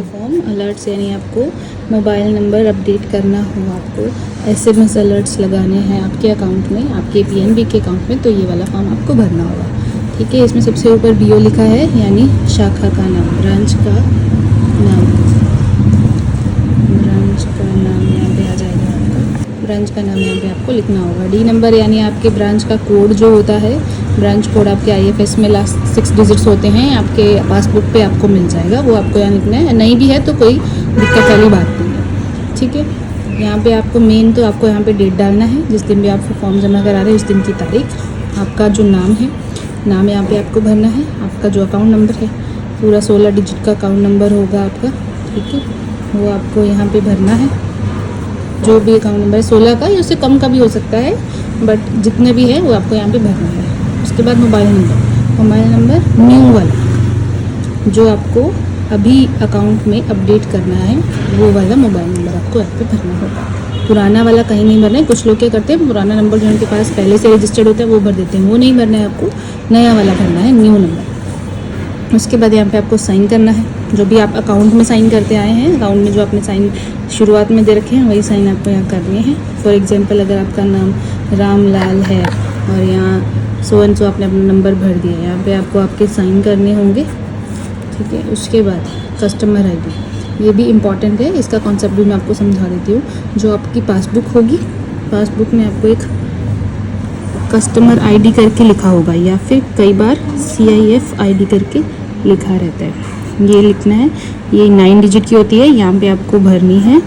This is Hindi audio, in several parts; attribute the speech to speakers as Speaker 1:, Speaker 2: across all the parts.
Speaker 1: फॉर्म अलर्ट्स यानी आपको मोबाइल नंबर अपडेट करना हो, आपको SMS अलर्ट्स लगाने हैं आपके अकाउंट में, आपके PNB के अकाउंट में, तो ये वाला फॉर्म आपको भरना होगा। ठीक है, इसमें सबसे ऊपर BO लिखा है यानी शाखा का नाम, ब्रांच का नाम यहाँ पे आ जाएगा आपका। ब्रांच का नाम यहाँ पे आपको लिखना होगा। D नंबर यानी आपके ब्रांच का कोड जो होता है, ब्रांच कोड आपके IFS में लास्ट 6 डिजिट्स होते हैं, आपके पासबुक पे आपको मिल जाएगा, वो आपको यहाँ लिखना है। नहीं भी है तो कोई दिक्कत वाली बात नहीं है। ठीक है, यहाँ पे आपको मेन तो आपको यहाँ पे डेट डालना है, जिस दिन भी आप फॉर्म जमा करा रहे हैं उस दिन की तारीख, आपका जो नाम है, नाम यहाँ पे आपको भरना है, आपका जो अकाउंट नंबर है, पूरा 16 डिजिट का अकाउंट नंबर होगा आपका। ठीक है, वो आपको यहाँ पे भरना है। जो भी अकाउंट नंबर है 16 का या उससे कम का भी हो सकता है, बट जितने भी है वो आपको यहाँ पे भरना है। उसके बाद मोबाइल नंबर न्यू वाला जो आपको अभी अकाउंट में अपडेट करना है, वो वाला मोबाइल नंबर आपको यहाँ पे भरना होगा। पुराना वाला कहीं नहीं भरना है। कुछ लोग क्या करते हैं, पुराना नंबर जो उनके पास पहले से रजिस्टर्ड होता है वो भर देते हैं, वो नहीं भरना है, आपको नया वाला भरना है, न्यू नंबर। उसके बाद यहाँ पे आपको साइन करना है, जो भी आप अकाउंट में साइन करते आए हैं, अकाउंट में जो आपने साइन शुरुआत में दे रखे हैं वही साइन आपको यहाँ करने हैं। फॉर एग्जांपल अगर आपका नाम रामलाल है और यहाँ सो एंड सो आपने अपना नंबर भर दिया, यहाँ पे आपको आपके साइन करने होंगे। ठीक है, उसके बाद कस्टमर ID, ये भी इम्पॉर्टेंट है, इसका कॉन्सेप्ट भी मैं आपको समझा देती हूँ। जो आपकी पासबुक होगी, पासबुक में आपको एक कस्टमर ID करके लिखा होगा, या फिर कई बार CIF ID करके लिखा रहता है, ये लिखना है। ये 9 डिजिट की होती है, यहाँ पे आपको भरनी है।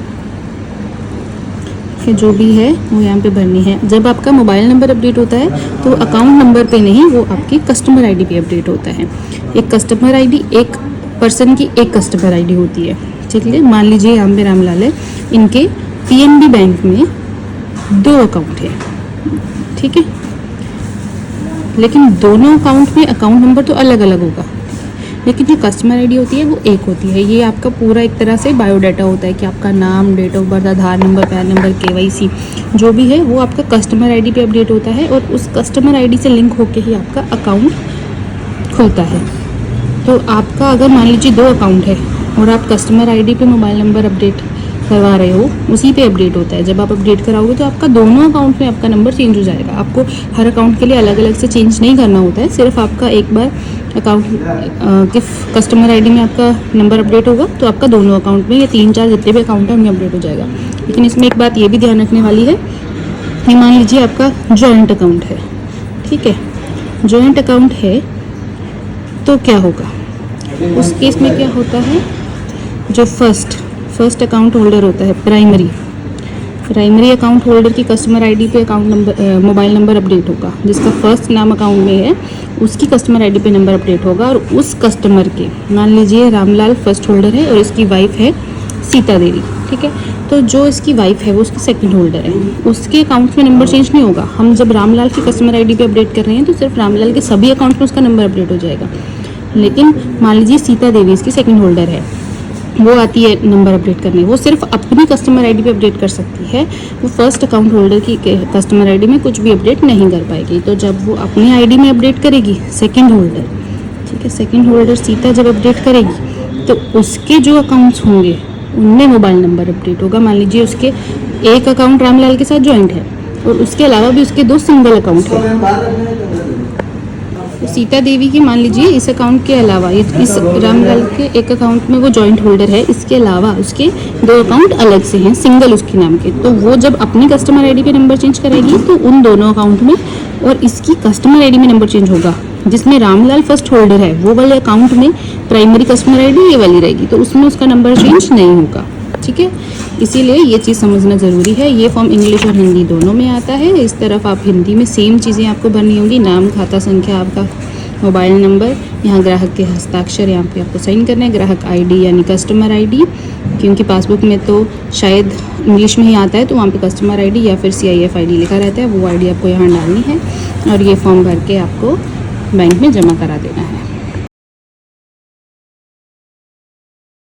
Speaker 1: जो भी है वो यहाँ पे भरनी है। जब आपका मोबाइल नंबर अपडेट होता है तो अकाउंट नंबर पे नहीं, वो आपकी कस्टमर ID पे अपडेट होता है। एक कस्टमर ID, एक पर्सन की एक कस्टमर ID होती है। ठीक है, मान लीजिए यहाँ पे रामलाल है, इनके PNB बैंक में 2 अकाउंट है। ठीक है, लेकिन दोनों अकाउंट में अकाउंट नंबर तो अलग अलग होगा, लेकिन जो कस्टमर ID होती है वो एक होती है। ये आपका पूरा एक तरह से बायोडाटा होता है कि आपका नाम, date of birth, Aadhaar number, PAN number, KYC जो भी है वो आपका कस्टमर ID पे अपडेट होता है, और उस कस्टमर ID से लिंक होके ही आपका अकाउंट खुलता है। तो आपका अगर मान लीजिए 2 अकाउंट है और आप कस्टमर ID पे मोबाइल नंबर अपडेट करवा रहे हो, उसी पे अपडेट होता है। जब आप अपडेट कराओगे तो आपका दोनों अकाउंट में आपका नंबर चेंज हो जाएगा। आपको हर अकाउंट के लिए अलग अलग से चेंज नहीं करना होता है, सिर्फ आपका एक बार अकाउंट के कस्टमर ID में आपका नंबर अपडेट होगा तो आपका दोनों अकाउंट में या 3-4 जितने भी अकाउंट हैं उनमें अपडेट हो जाएगा। लेकिन इसमें एक बात ये भी ध्यान रखने वाली है कि मान लीजिए आपका जॉइंट अकाउंट है। ठीक है, जॉइंट अकाउंट है तो क्या होगा, उस केस में क्या होता है, जो फर्स्ट अकाउंट होल्डर होता है, प्राइमरी अकाउंट होल्डर की कस्टमर ID पे account number mobile number update होगा। जिसका फर्स्ट नाम अकाउंट में है उसकी कस्टमर ID पे नंबर अपडेट होगा, और उस कस्टमर के, मान लीजिए रामलाल फर्स्ट होल्डर है और इसकी वाइफ है सीता देवी। ठीक है, तो जो इसकी वाइफ है वो उसकी सेकंड होल्डर है, उसके अकाउंट में नंबर चेंज नहीं होगा। हम जब रामलाल की कस्टमर ID पे अपडेट कर रहे हैं तो सिर्फ रामलाल के सभी अकाउंट में उसका नंबर अपडेट हो जाएगा। लेकिन मान लीजिए सीता देवी इसकी सेकंड होल्डर है, वो आती है नंबर अपडेट करने, वो सिर्फ अपनी कस्टमर ID पे अपडेट कर सकती है, वो फर्स्ट अकाउंट होल्डर की कस्टमर ID में कुछ भी अपडेट नहीं कर पाएगी। तो जब वो अपनी ID में अपडेट करेगी सेकंड होल्डर, ठीक है, सेकंड होल्डर सीता जब अपडेट करेगी तो उसके जो अकाउंट्स होंगे उनमें मोबाइल नंबर अपडेट होगा। मान लीजिए उसके एक अकाउंट रामलाल के साथ ज्वाइंट है और उसके अलावा भी उसके 2 सिंगल अकाउंट है। सीता देवी की मान लीजिए इस अकाउंट के अलावा इस रामलाल के एक अकाउंट में वो जॉइंट होल्डर है, इसके अलावा उसके 2 अकाउंट अलग से हैं सिंगल उसके नाम के। तो वो जब अपनी कस्टमर ID पे नंबर चेंज करेगी तो उन दोनों अकाउंट में और इसकी कस्टमर ID में नंबर चेंज होगा। जिसमें रामलाल फर्स्ट होल्डर है वो वाले अकाउंट में प्राइमरी कस्टमर ID ये वाली रहेगी, तो उसमें उसका नंबर चेंज नहीं होगा। ठीक है, इसीलिए ये चीज़ समझना ज़रूरी है। ये फॉर्म इंग्लिश और हिंदी दोनों में आता है। इस तरफ आप हिंदी में सेम चीज़ें आपको भरनी होंगी, नाम, खाता संख्या, आपका मोबाइल नंबर, यहाँ ग्राहक के हस्ताक्षर, यहाँ पे आपको साइन करना है, ग्राहक ID यानी कस्टमर ID, क्योंकि पासबुक में तो शायद इंग्लिश में ही आता है तो वहाँ पे कस्टमर ID या फिर CIF ID लिखा रहता है, वो ID आपको यहाँ डालनी है और ये फॉर्म भर के आपको बैंक में जमा करा देना है।